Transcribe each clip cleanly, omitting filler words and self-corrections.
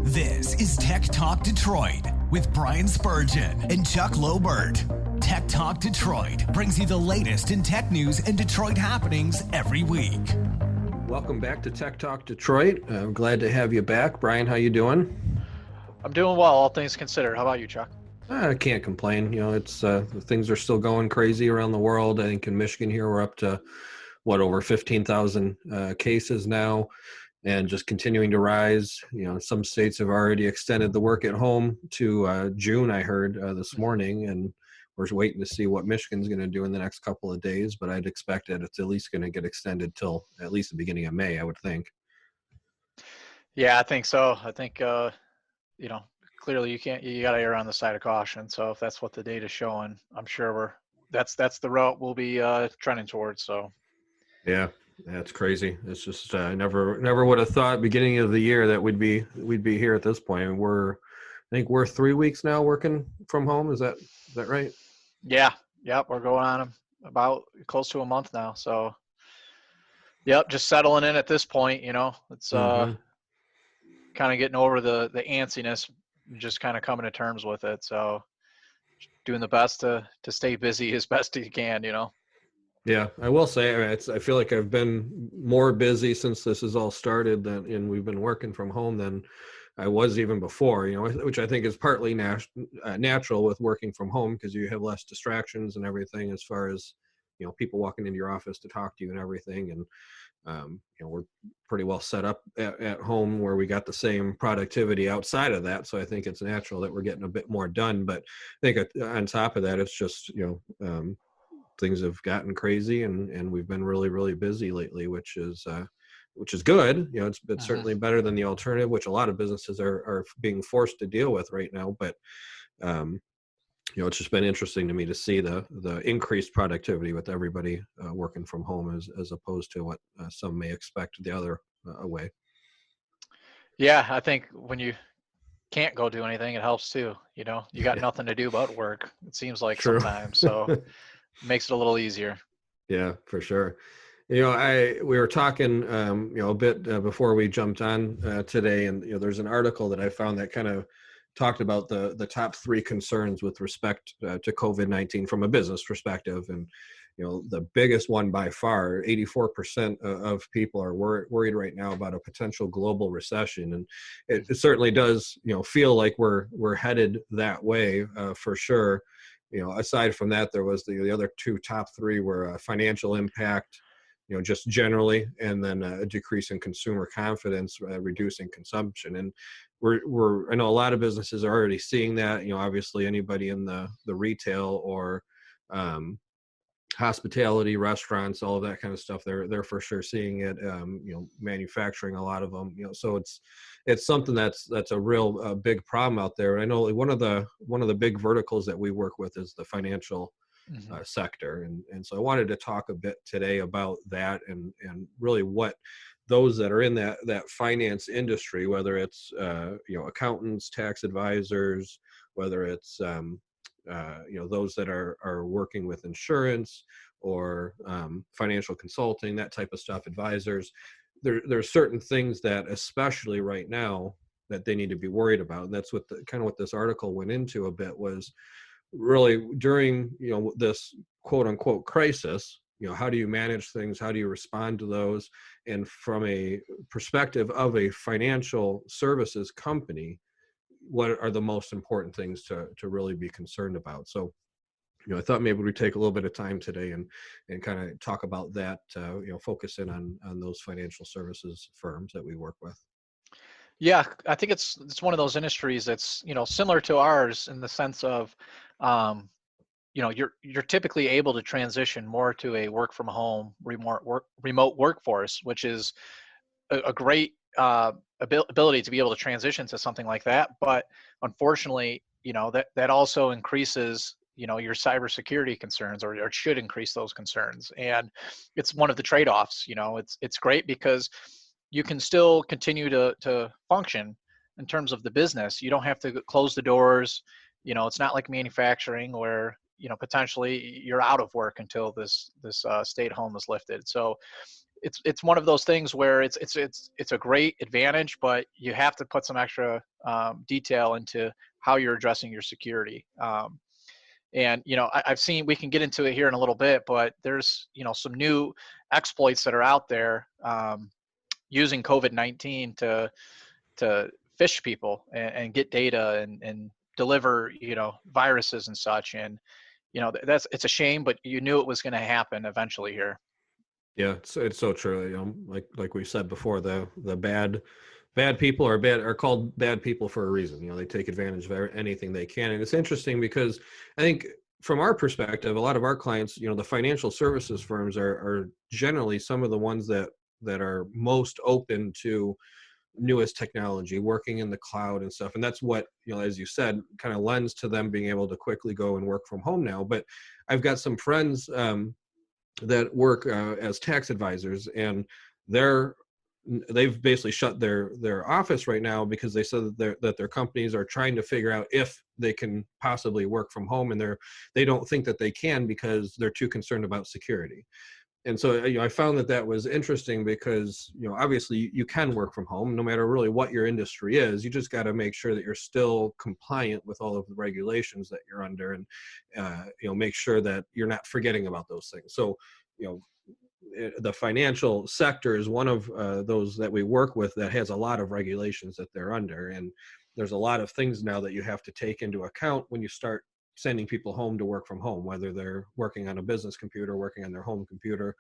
This is TechTalk Detroit with Brian Spurgeon and Chuck Lobert. TechTalk Detroit brings you the latest in tech news and Detroit happenings every week. Welcome back to TechTalk Detroit. I'm glad to have you back. Brian, how you doing? I'm doing well, all things considered. How about you, Chuck? I can't complain. You know, it's things are still going crazy around the world. I think in Michigan here we're up to over 15,000 cases now, and just continuing to rise. You know, some states have already extended the work at home to June, I heard this morning, and we're waiting to see what Michigan's going to do in the next couple of days. But I'd expect that it's at least going to get extended till at least the beginning of May, I would think. Yeah, I think so. I think clearly you got to err on the side of caution. So if that's what the data's showing, I'm sure that's the route we'll be trending towards. So yeah, that's crazy. It's just never would have thought beginning of the year that we'd be here at this point. And I think we're 3 weeks now working from home. Is that right? Yeah. We're going on about close to a month now. So yep, just settling in at this point. You know, it's kind of getting over the antsiness, just kind of coming to terms with it. So doing the best to stay busy as best you can, you know. Yeah, I will say I feel like I've been more busy since this has all started and we've been working from home than I was even before, you know, which I think is partly natural with working from home because you have less distractions and everything as far as, you know, people walking into your office to talk to you and everything. And, you know, we're pretty well set up at home where we got the same productivity outside of that. So I think it's natural that we're getting a bit more done. But I think on top of that, it's just, you know, things have gotten crazy and we've been really, really busy lately, which is good. You know, it's certainly better than the alternative, which a lot of businesses are being forced to deal with right now. But, you know, it's just been interesting to me to see the increased productivity with everybody working from home as opposed to what some may expect the other way. Yeah, I think when you can't go do anything, it helps too. You know, you got nothing to do but work. It seems like sometimes, so it makes it a little easier. Yeah, for sure. You know, we were talking, you know, a bit before we jumped on today, and you know, there's an article that I found that kind of talked about the top 3 concerns with respect to COVID-19 from a business perspective. And, you know, the biggest one by far, 84% of people are worried right now about a potential global recession. And it certainly does, you know, feel like we're headed that way for sure. You know, aside from that, there was the other top 3 were financial impact, you know, just generally, and then a decrease in consumer confidence, reducing consumption. And I know a lot of businesses are already seeing that. You know, obviously anybody in the retail or hospitality, restaurants, all of that kind of stuff, they're for sure seeing it. You know, manufacturing, a lot of them. You know, so it's something that's a real big problem out there. And I know one of the big verticals that we work with is the financial sector. And so I wanted to talk a bit today about that and really what those that are in that finance industry, whether it's, you know, accountants, tax advisors, whether it's, you know, those that are working with insurance or financial consulting, that type of stuff, advisors, there are certain things that, especially right now, that they need to be worried about. And that's what what this article went into a bit, was really during, you know, this quote unquote crisis, you know, how do you manage things? How do you respond to those? And from a perspective of a financial services company, what are the most important things to really be concerned about? So, you know, I thought maybe we'd take a little bit of time today and kind of talk about that, you know, focus in on those financial services firms that we work with. Yeah, I think it's one of those industries that's, you know, similar to ours in the sense of, you know, you're typically able to transition more to a work from home, remote workforce, which is a great ability to be able to transition to something like that. But unfortunately, you know, that also increases, you know, your cybersecurity concerns, or it should increase those concerns. And it's one of the trade-offs. You know, it's great because you can still continue to function in terms of the business. You don't have to close the doors. You know, it's not like manufacturing where, you know, potentially you're out of work until this stay at home is lifted. So it's one of those things where it's a great advantage, but you have to put some extra detail into how you're addressing your security. And I've seen, we can get into it here in a little bit, but there's some new exploits that are out there using COVID-19 to phish people and get data and deliver viruses and such. And it's a shame, but you knew it was going to happen eventually here. Yeah, it's so true. Like we said before, the bad people are called bad people for a reason. They take advantage of anything they can. And it's interesting because I think from our perspective, a lot of our clients, the financial services firms are generally some of the ones that are most open to newest technology, working in the cloud and stuff. And that's what, as you said, kind of lends to them being able to quickly go and work from home now. But I've got some friends that work as tax advisors, and they've basically shut their office right now because they said that their companies are trying to figure out if they can possibly work from home, and they don't think that they can because they're too concerned about security. And so I found that was interesting because obviously you can work from home no matter really what your industry is. You just got to make sure that you're still compliant with all of the regulations that you're under, and make sure that you're not forgetting about those things. So the financial sector is one of those that we work with that has a lot of regulations that they're under, and there's a lot of things now that you have to take into account when you start sending people home to work from home, whether they're working on a business computer, working on their home computer,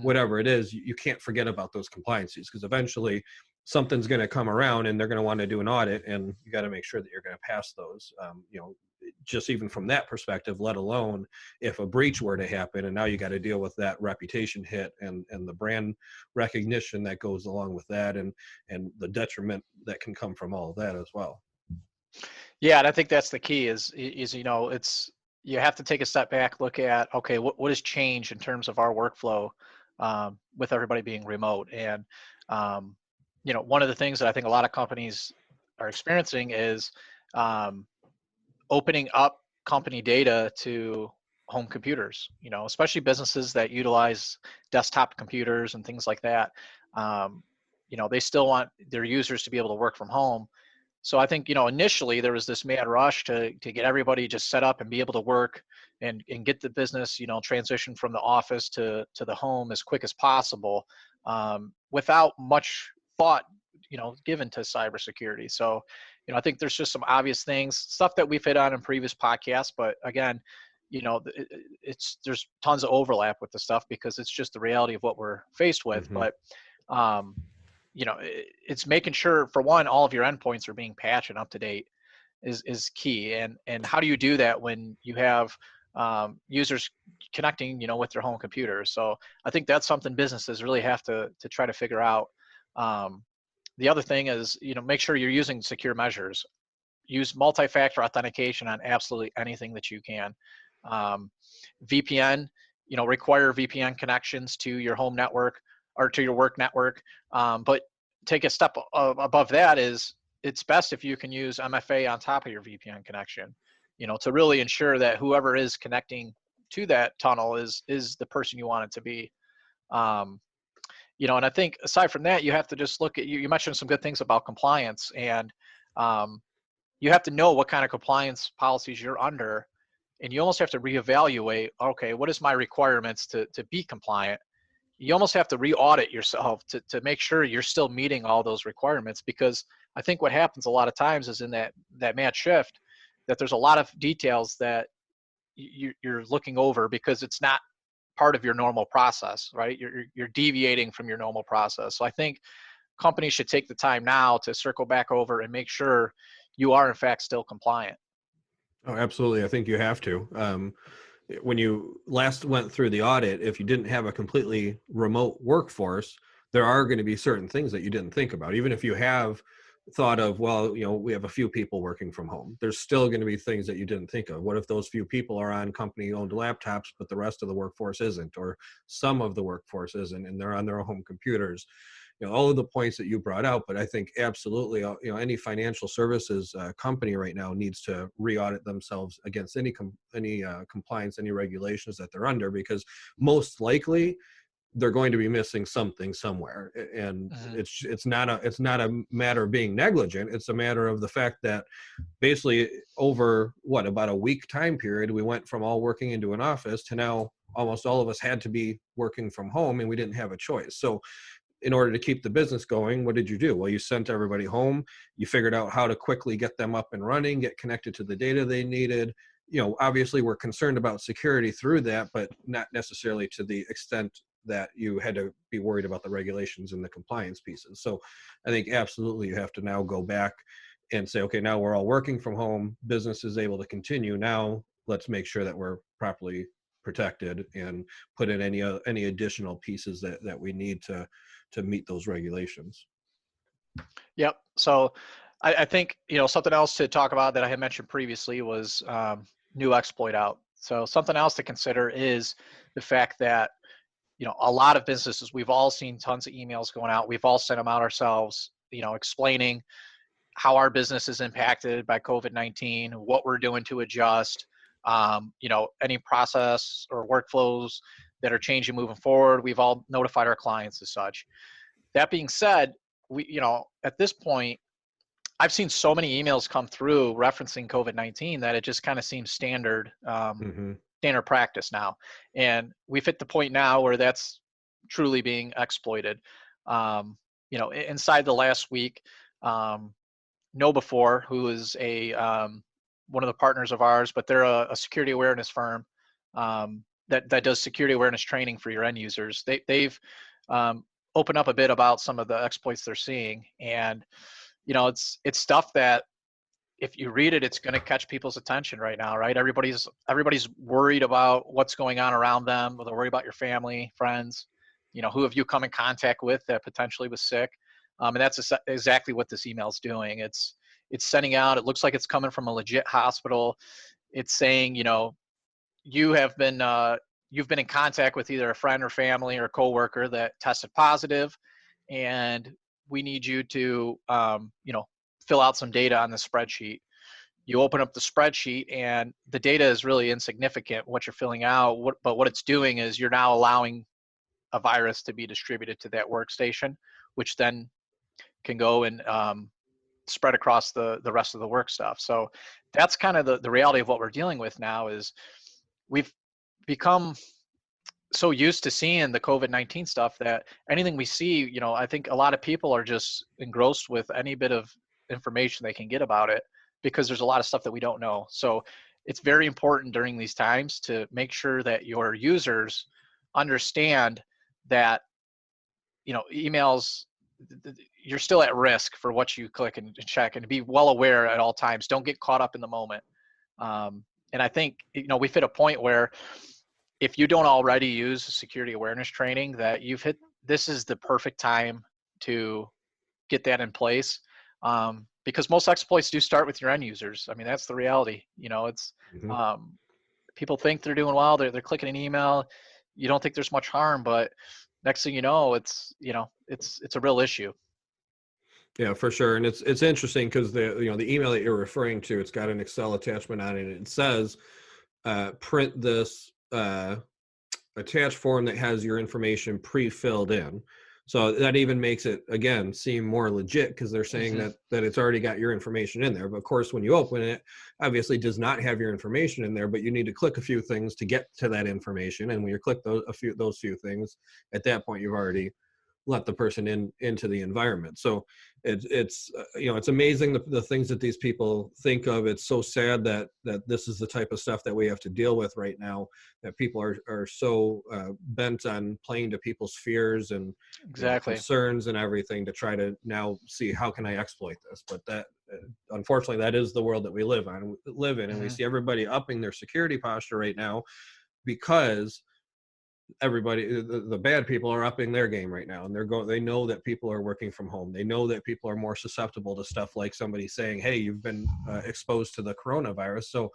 whatever it is. You can't forget about those compliances, because eventually something's going to come around and they're going to want to do an audit, and you got to make sure that you're going to pass those. Just even from that perspective, let alone if a breach were to happen, and now you got to deal with that reputation hit and the brand recognition that goes along with that, and the detriment that can come from all of that as well. Yeah, and I think that's the key is it's, you have to take a step back, look at, okay, what has changed in terms of our workflow with everybody being remote. And one of the things that I think a lot of companies are experiencing is opening up company data to home computers, especially businesses that utilize desktop computers and things like that. They still want their users to be able to work from home. So I think, initially there was this mad rush to get everybody just set up and be able to work and get the business, transition from the office to the home as quick as possible, without much thought, given to cybersecurity. So, I think there's just some obvious things, stuff that we've hit on in previous podcasts, but again, there's tons of overlap with the stuff because it's just the reality of what we're faced with. But, it's making sure, for one, all of your endpoints are being patched and up to date is key. And how do you do that when you have users connecting, with their home computers? So I think that's something businesses really have to try to figure out. The other thing is, make sure you're using secure measures. Use multi-factor authentication on absolutely anything that you can. VPN, require VPN connections to your home network or to your work network. But take a step above that is, it's best if you can use MFA on top of your VPN connection, to really ensure that whoever is connecting to that tunnel is the person you want it to be. And I think aside from that, you have to just look at, you mentioned some good things about compliance, and you have to know what kind of compliance policies you're under, and you almost have to reevaluate, okay, what is my requirements to be compliant? You almost have to re-audit yourself to make sure you're still meeting all those requirements, because I think what happens a lot of times is in that mad shift, that there's a lot of details that you're looking over because it's not part of your normal process, right? You're deviating from your normal process. So I think companies should take the time now to circle back over and make sure you are in fact still compliant. Oh, absolutely. I think you have to. When you last went through the audit, if you didn't have a completely remote workforce, there are going to be certain things that you didn't think about. Even if you have thought of, well, we have a few people working from home, there's still going to be things that you didn't think of. What if those few people are on company-owned laptops, but the rest of the workforce isn't, or some of the workforce isn't, and they're on their home computers? All of the points that you brought out. But I think absolutely, any financial services company right now needs to re-audit themselves against any compliance, any regulations that they're under, because most likely they're going to be missing something somewhere. And it's not a matter of being negligent. It's a matter of the fact that basically over about a week time period, we went from all working into an office to now almost all of us had to be working from home, and we didn't have a choice. So in order to keep the business going, what did you do? Well, you sent everybody home. You figured out how to quickly get them up and running, get connected to the data they needed. Obviously we're concerned about security through that, but not necessarily to the extent that you had to be worried about the regulations and the compliance pieces. So I think absolutely you have to now go back and say, okay, now we're all working from home, business is able to continue. Now let's make sure that we're properly protected and put in any additional pieces that we need to meet those regulations. Yep. So I think, something else to talk about that I had mentioned previously was new exploit out. So something else to consider is the fact that, a lot of businesses, we've all seen tons of emails going out. We've all sent them out ourselves, explaining how our business is impacted by COVID-19, what we're doing to adjust, any process or workflows that are changing moving forward. We've all notified our clients as such. That being said, we, at this point, I've seen so many emails come through referencing COVID-19 that it just kind of seems standard practice now. And we've hit the point now where that's truly being exploited. Inside the last week, KnowBe4, who is one of the partners of ours, but they're a security awareness firm that does security awareness training for your end users. They've opened up a bit about some of the exploits they're seeing, and it's stuff that if you read it, it's going to catch people's attention right now, right? Everybody's worried about what's going on around them. They're worried about your family, friends, who have you come in contact with that potentially was sick. And that's exactly what this email is doing. It's sending out, it looks like it's coming from a legit hospital. It's saying, you've been in contact with either a friend or family or coworker that tested positive, and we need you to, fill out some data on the spreadsheet. You open up the spreadsheet and the data is really insignificant, what you're filling out, but what it's doing is you're now allowing a virus to be distributed to that workstation, which then can go and spread across the rest of the work stuff. So that's kind of the reality of what we're dealing with now. Is we've become so used to seeing the COVID-19 stuff that anything we see, I think a lot of people are just engrossed with any bit of information they can get about it, because there's a lot of stuff that we don't know. So it's very important during these times to make sure that your users understand that, emails, you're still at risk for what you click and check, and to be well aware at all times. Don't get caught up in the moment. And I think, we've hit a point where if you don't already use security awareness training, that this is the perfect time to get that in place. Because most exploits do start with your end users. I mean, that's the reality. It's people think they're doing well. They're clicking an email. You don't think there's much harm, but next thing you know, it's a real issue. Yeah, for sure. And it's interesting because the email that you're referring to, it's got an Excel attachment on it. And it says, print this attached form that has your information pre-filled in. So that even makes it, again, seem more legit, because they're saying that it's already got your information in there. But of course, when you open it, obviously it does not have your information in there, but you need to click a few things to get to that information. And when you click those few things, at that point, you've already let the person into the environment. So it's amazing the things that these people think of. It's so sad that this is the type of stuff that we have to deal with right now, that people are so bent on playing to people's fears and concerns and everything to try to now see how can I exploit this. But that unfortunately, that is the world that we live in, and we see everybody upping their security posture right now, because everybody, the bad people are upping their game right now, and they know that people are working from home. They know that people are more susceptible to stuff like somebody saying, hey, you've been exposed to the coronavirus. So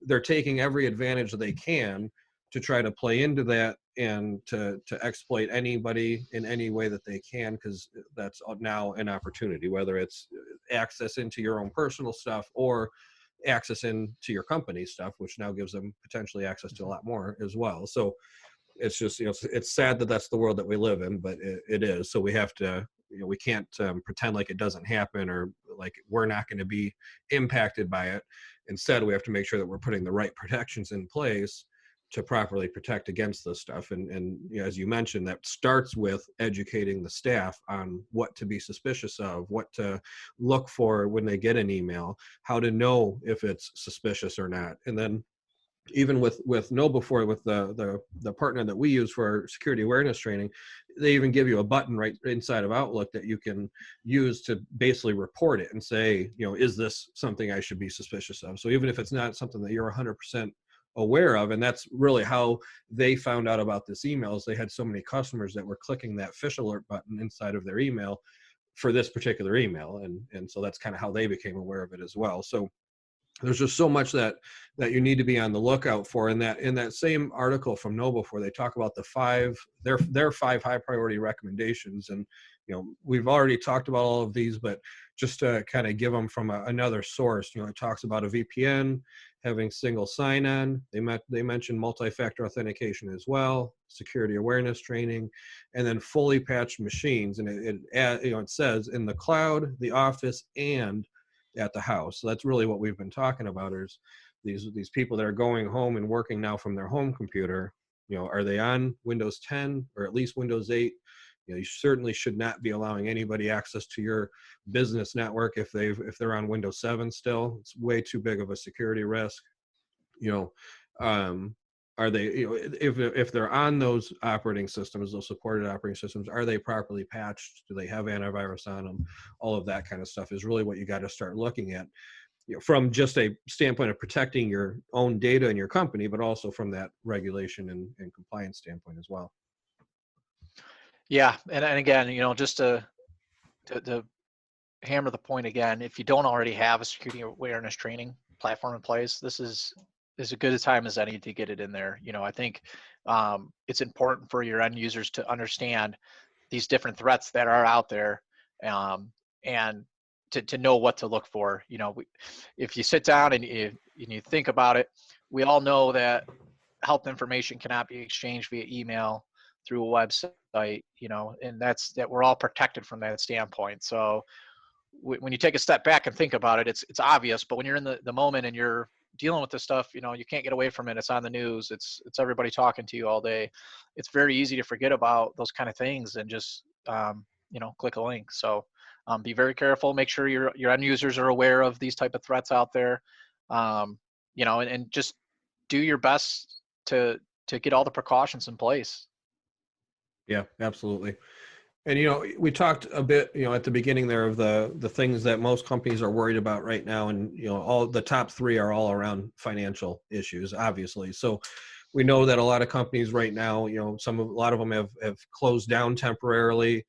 they're taking every advantage that they can to try to play into that and to exploit anybody in any way that they can, because that's now an opportunity, whether it's access into your own personal stuff or access into your company stuff, which now gives them potentially access to a lot more as well. So it's just, it's sad that that's the world that we live in, but it is. So we have to, we can't pretend like it doesn't happen, or like we're not going to be impacted by it. Instead, we have to make sure that we're putting the right protections in place to properly protect against this stuff. And as you mentioned, that starts with educating the staff on what to be suspicious of, what to look for when they get an email, how to know if it's suspicious or not. And then even with KnowBe4, with the partner that we use for our security awareness training, they even give you a button right inside of Outlook that you can use to basically report it and say, is this something I should be suspicious of? So even if it's not something that you're 100% aware of, and that's really how they found out about this email, is they had so many customers that were clicking that fish alert button inside of their email for this particular email, and so that's kind of how they became aware of it as well. So there's just so much that you need to be on the lookout for. In that same article from KnowBe4, they talk about their five high priority recommendations. And we've already talked about all of these, but just to kind of give them from another source, it talks about a VPN, having single sign-on. They mentioned multi-factor authentication as well, security awareness training, and then fully patched machines. And it says in the cloud, the office, and at the house. So that's really what we've been talking about, is these people that are going home and working now from their home computer. Are they on Windows 10 or at least Windows 8? You certainly should not be allowing anybody access to your business network if they're on Windows 7 still. It's way too big of a security risk. Are they, if they're on those operating systems, those supported operating systems, are they properly patched? Do they have antivirus on them? All of that kind of stuff is really what you got to start looking at, from just a standpoint of protecting your own data in your company, but also from that regulation and compliance standpoint as well. Yeah, and again, just to hammer the point again, if you don't already have a security awareness training platform in place, this is as good a time as any to get it in there. I think it's important for your end users to understand these different threats that are out there, and to know what to look for. If you sit down and you think about it, we all know that health information cannot be exchanged via email, through a website, and that we're all protected from that standpoint. So when you take a step back and think about it, it's obvious, but when you're in the moment and you're dealing with this stuff, you can't get away from it. It's on the news. It's everybody talking to you all day. It's very easy to forget about those kind of things and just, click a link. So be very careful. Make sure your end users are aware of these type of threats out there, and just do your best to get all the precautions in place. Yeah, absolutely. And, we talked a bit, at the beginning there of the things that most companies are worried about right now. And, all the top three are all around financial issues, obviously. So we know that a lot of companies right now, a lot of them have closed down temporarily.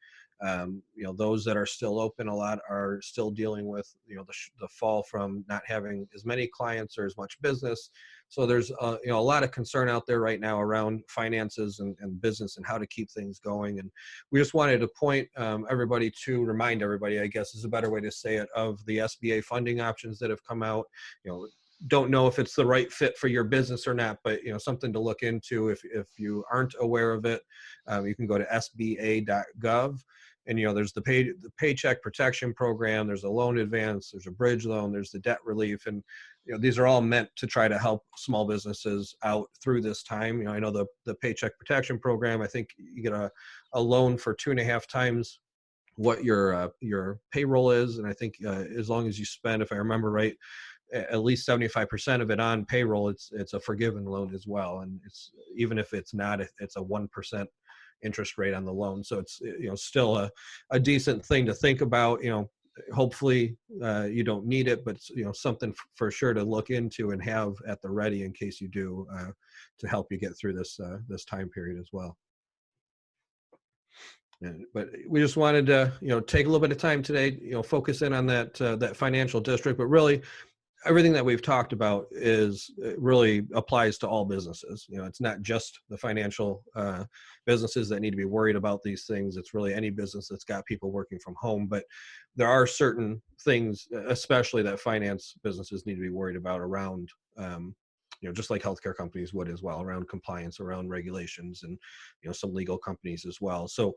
Those that are still open, a lot are still dealing with, the fall from not having as many clients or as much business. So there's a lot of concern out there right now around finances and business and how to keep things going. And we just wanted to remind everybody, I guess is a better way to say it, of the SBA funding options that have come out. Don't know if it's the right fit for your business or not, but something to look into. If you aren't aware of it, you can go to sba.gov. And there's the Paycheck Protection Program, there's a loan advance, there's a bridge loan, there's the debt relief, and these are all meant to try to help small businesses out through this time. I know the Paycheck Protection Program, I think you get a loan for 2.5 times what your payroll is, and I think as long as you spend, if I remember right, at least 75% of it on payroll, it's a forgiven loan as well. And it's, even if it's not, it's a 1% interest rate on the loan. So it's, still a decent thing to think about. Hopefully you don't need it, but it's, something for sure to look into and have at the ready in case you do, to help you get through this time period as well. But we just wanted to, take a little bit of time today, focus in on that financial district, but really everything that we've talked about really applies to all businesses. It's not just the financial businesses that need to be worried about these things. It's really any business that's got people working from home. But there are certain things, especially that finance businesses need to be worried about around, just like healthcare companies would as well, around compliance, around regulations, and some legal companies as well. So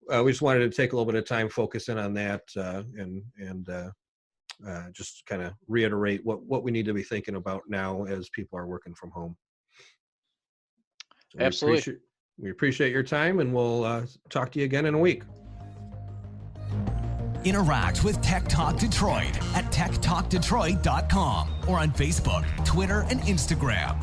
we just wanted to take a little bit of time, focus in on that, and just kind of reiterate what we need to be thinking about now as people are working from home. So Absolutely. We appreciate your time, and we'll talk to you again in a week. Interact with Tech Talk Detroit at techtalkdetroit.com or on Facebook, Twitter, and Instagram.